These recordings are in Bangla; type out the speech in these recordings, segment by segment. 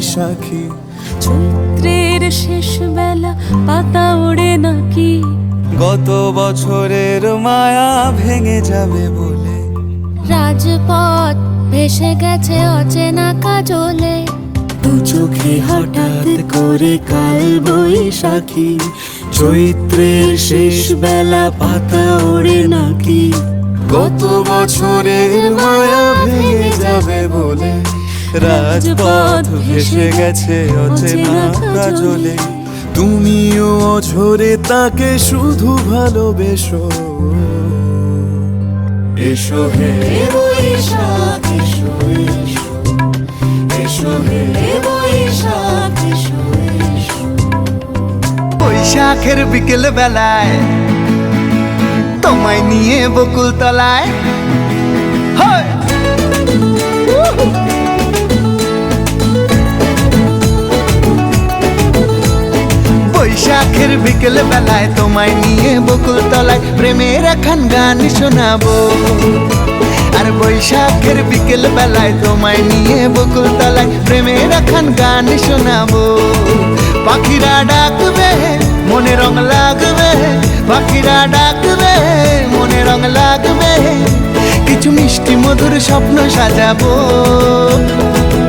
বৈশাখী। চৈত্রের শেষ বেলা পাতা ওড়ে নাকি, গত বছরের মায়া ভেঙে যাবে বলে। রাজপথ ভেসে গেছে অচেনা কাজলে, দু চোখে হঠাৎ করে কাল বৈশাখী। চৈত্রের শেষ বেলা পাতা ওড়ে নাকি, গত বছরের মায়া ভেঙে যাবে বলে। রাজপথ ভেসে গেছে অচেনা কাজলে, তুমিও অঝরে তাকে শুধু ভালোবেসো। এসো হে বৈশাখ এসো এসো, এসো হে বৈশাখ এসো এসো। বৈশাখের বিকেল বেলায় তোমায় নিয়ে বকুল তলায়, বৈশাখের বিকেল বেলায় তোমায় নিয়ে বকুল তলায় প্রেমের একখান গান শোনাবো। আর বৈশাখের বিকেল বেলায় তোমায় নিয়ে বকুল তলায় প্রেমের একখান গান শোনাবো। পাখিরা ডাকবে মনে রং লাগবে, পাখিরা ডাকবে মনে রং লাগবে, কিছু মিষ্টি মধুর স্বপ্ন সাজাবো,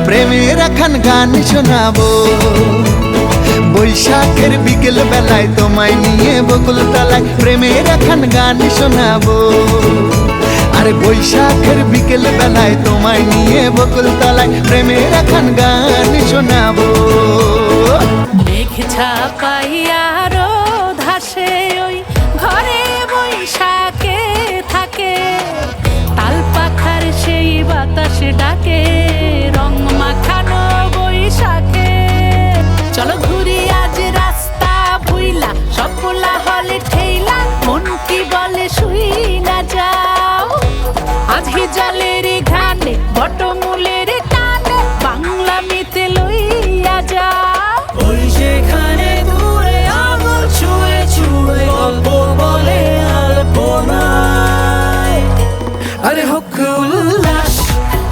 প্রেমের একখান গান শোনাবো। বৈশাখের বিকেল বেলায় তোমায় নিয়ে বকুল তলায় প্রেমের একখান গান শোনাবো। আরে বৈশাখের বিকেল বেলায় তোমায় নিয়ে বকুল তলায় প্রেমের একখান গান শোনাবো। মেঘ ছাপাইয়া রোদ হাসে ওই ঘরে বৈশাখে থাকে, তাল পাখার সেই বাতাস ডাকে রং মাখানো বৈশাখে। চলো ঘুরি আজ রাস্তা ভুইলা, সব পোলা হলে ঠেইলা, মন কি বলে শুই না যাও। আজ হিজালের ঘানে বটমূলের টানে, বাংলা মিতে লইয়া যাও। ওই সেখানে দূরে আঙুল ছুঁয়ে ছুঁয়ে গল্প বলে আলপনায়। আরে হোক উল্লাস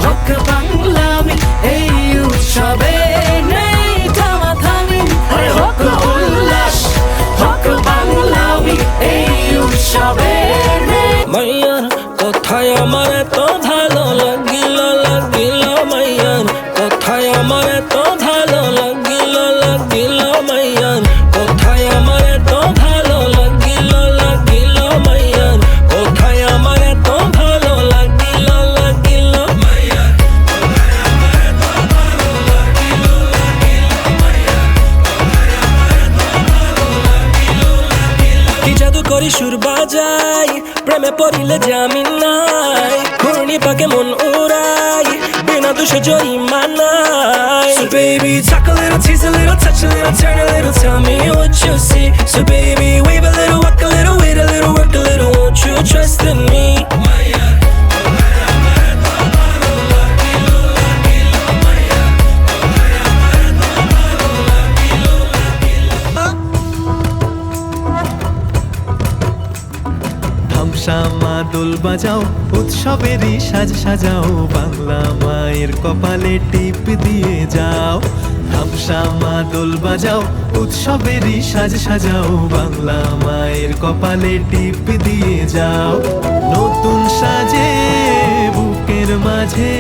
হোক বাংলামি, এই উৎসবে নেই থামাথামি। আরে হোক উল্লাস হোক বাংলামি, এই উৎসবে নেই। মাইয়ার কথায় আমার এত ভালো লাগিল লাগিল, মাইয়ার কথায় আমার এত ভালো লাগিল লাগিল, মাইয়ার কথায় আমার এত ভালো লাগিল লাগিল, মাইয়ার কথায় আমার এত ভালো লাগিল লাগিল, মাইয়ার কথায় আমার এত ভালো লাগিল লাগিল, মাইয়ার কথায় আমার এত ভালো লাগিল লাগিল। কি জাদু করি সুর বাজাই, প্রেমে পড়িলে জামিন নাই, ঘূর্ণি পাকে মন উড়াই, বিনা দোষে জরিমানাই। So baby talk a little, tease a little, touch a little, turn a little, tell me what you see. So baby wave a little, walk a little, wait a little, work a little, won't you trust in me? ধামসামা দোল বাজাও উৎসবেরই সাজ সাজাও, বাংলা মায়ের কপালে টিপ দিয়ে যাও। ধামসামা দোল বাজাও উৎসবেরই সাজ সাজাও, বাংলা মায়ের কপালে টিপ দিয়ে যাও। নতুন সাজে বুকের মাঝে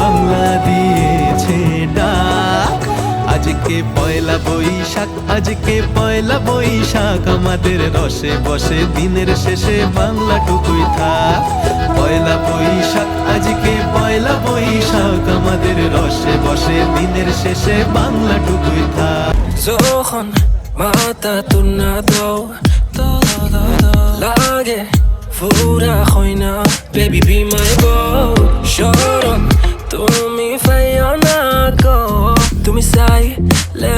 বাংলা দিয়েছে ডাক। আজকে পয়লা বৈশাখ, আজকে পয়লা বৈশাখ, আমাদের রসে বসে দিনের শেষে বাংলাটুকুই থাক। পয়লা বৈশাখ, আজকে পয়লা বৈশাখ, আমাদের রসে বসে দিনের শেষে বাংলাটুকুই থাক। যখন মাথা তুলনা দাও লাগে ফুরা হয় না, baby be my boy, শরম তুমি ফাইও না গো, তুমি চাইলে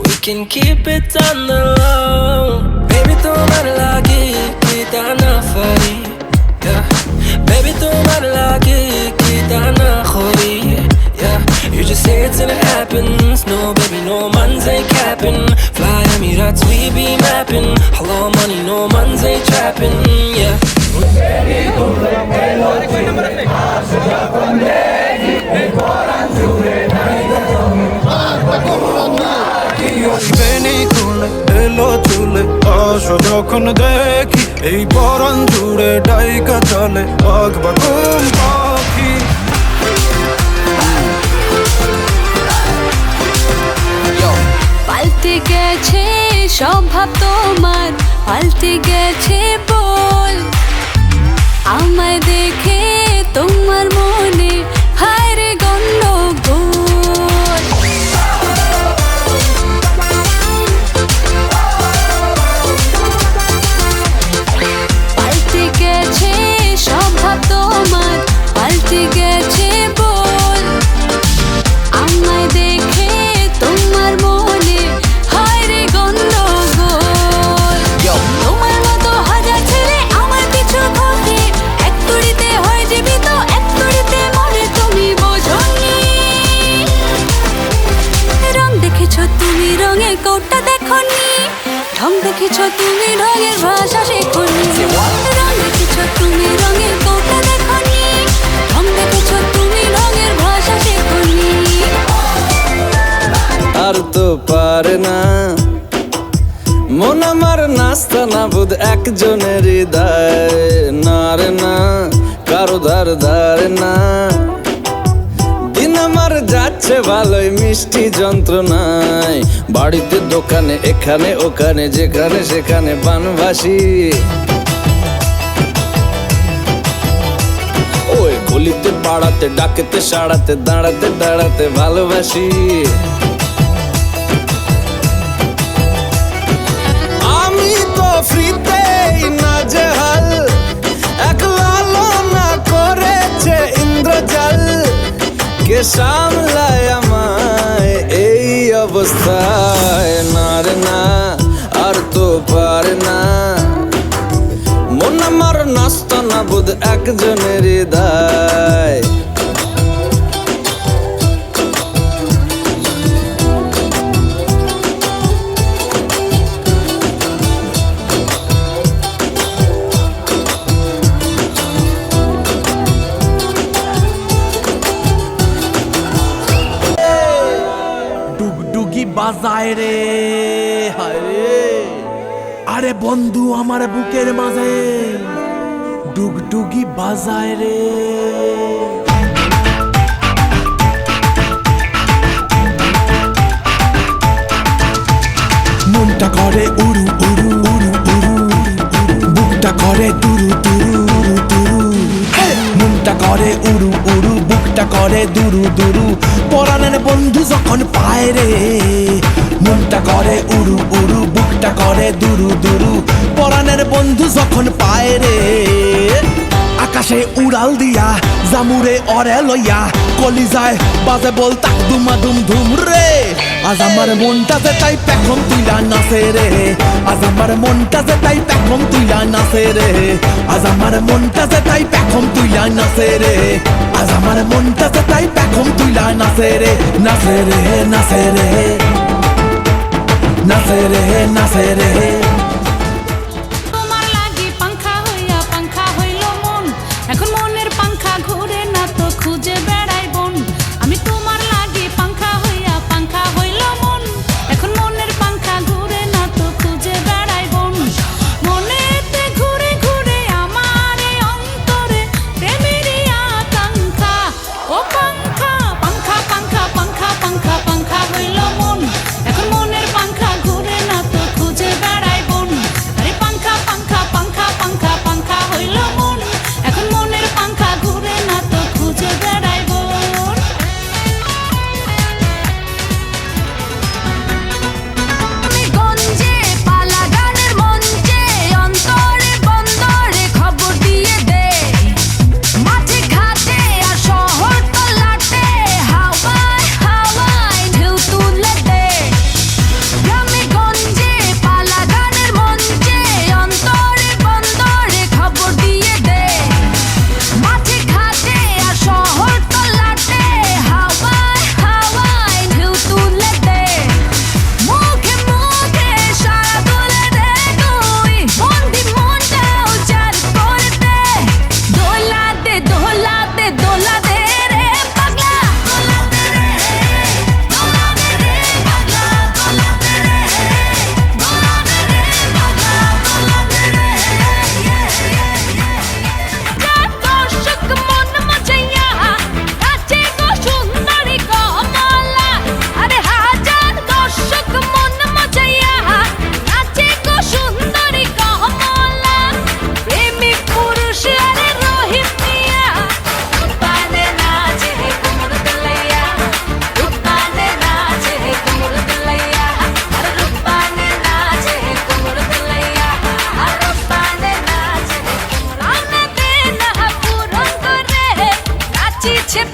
we can keep it on the low. Baby তোমার লাগে কি দানা ফারি, baby তোমার লাগে কি দানা খরি, you just say it till it happens. No baby no man's ain't capping, fly Emirates we be mapping, hello money no man's ain't trapping, yeah. Baby, বেনি খুলে এলো চুলে আসো যখন দেখি এই পরাণ জুড়ে ডাইকা চলে বাঘ বা ঘুম পাখি পাল্টে গেছে স্বভাব তোমার, পাল্টে গেছে বল। আমায় দেখে তোমার মনে হায় রে গন্ডগোল। পাল্টে গেছে স্বভাব তোমার, পাল্টে গেছে বল। আমায় দেখে তোমার মনে হায় রে গন্ডগোল। তোমার মতো হাজার ছেলে আমার পিছু ঘটে, এক তুড়িতে হয় জীবিত এক তুড়িতে মরে, তুমি বোঝনি। রং দেখেছো তুমি রঙের কোটটা দেখনি, ঢং দেখেছো তুমি ঢঙের ভাষা শেখনি। রং দেখেছো তুমি রঙের কোটটা দেখনি, ঢং দেখেছো তুমি ঢঙের ভাষা শেখনি। আর তো পারে না মন আমার নাস্তা না বুধ একজনের হৃদয় না রে না, কারো ধার ধার না। দিন আমার যাচ্ছে ভালোই মিষ্টি যন্ত্রণায়, বাড়িতে দোকানে এখানে ওখানে যেখানে সেখানে বানভাসি। ওই গলিতে পাড়াতে ডাকেতে সাড়াতে দাঁড়াতে দাঁড়াতে ভালোবাসি। আমি তো ফ্রিতেই নাজেহাল, এক লালনা করেছে ইন্দ্রজাল। কে সামলায় আমায় এই অবস্থায় না রে না, আর তো পারে না। মন আমার নাস্তা না বুধ একজনের হৃদয়। ডুগডুগি বাজায় রে হায় রে, আরে বন্ধু আমার বুকের মাঝে ডুগডুগি বাজায় রে। মনটা করে উড়ু উড়ু উড়ু উড়ু, বুকটা করে দুরু দুরু উড়ু দুরু। মনটা করে উড়ু উড়ু, বুকটা করে দুরু দুরু, পরাণের বন্ধু যখন পায় রে। মনটা করে উড়ু উড়ু, বুকটা করে দুরু দুরু, পরাণের বন্ধু যখন পায় রে। আকাশে উড়াল দিয়া জামুরে অরে লইয়া, কলিজায় বাজে বল তাক দুমা দুম ধুম রে। আজ আমার মনটাতে তাই পেখম তুইলা নাচে রে, আজ আমার মনটাতে তাই পেখম তুইলা নাচে রে। আজ আমার মনটাতে তাই পেখম তুইলা নাচে রে, আজ আমার মনটাতে তাই পেখম তুইলা নাচে রে। নাচে রে নাচে রে নাচে রে নাচে রে। তোমার লাগি পাংখা হইয়া পাংখা হইল মন, এখন মনের পাংখা ঘুরে না তো খুঁজে বেড়াই বন। আমি তোমার লাগি পাংখা হইয়া পাংখা হইল মন, এখন মনের পাংখা ঘুরে না তো খুঁজে বেড়াই বন। মনেতে ঘুরে ঘুরে আমার এই অন্তরে প্রেমেরই আকাঙ্ক্ষা। ও পাংখা পাংখা পাংখা পাংখা পাংখা পাংখা হইল মন, এখন মনের পাংখা ঘুরে না তো খুঁজে বেড়াই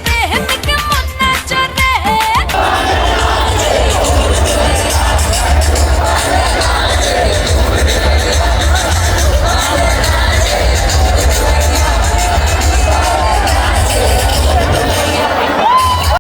দেহ থেকে মন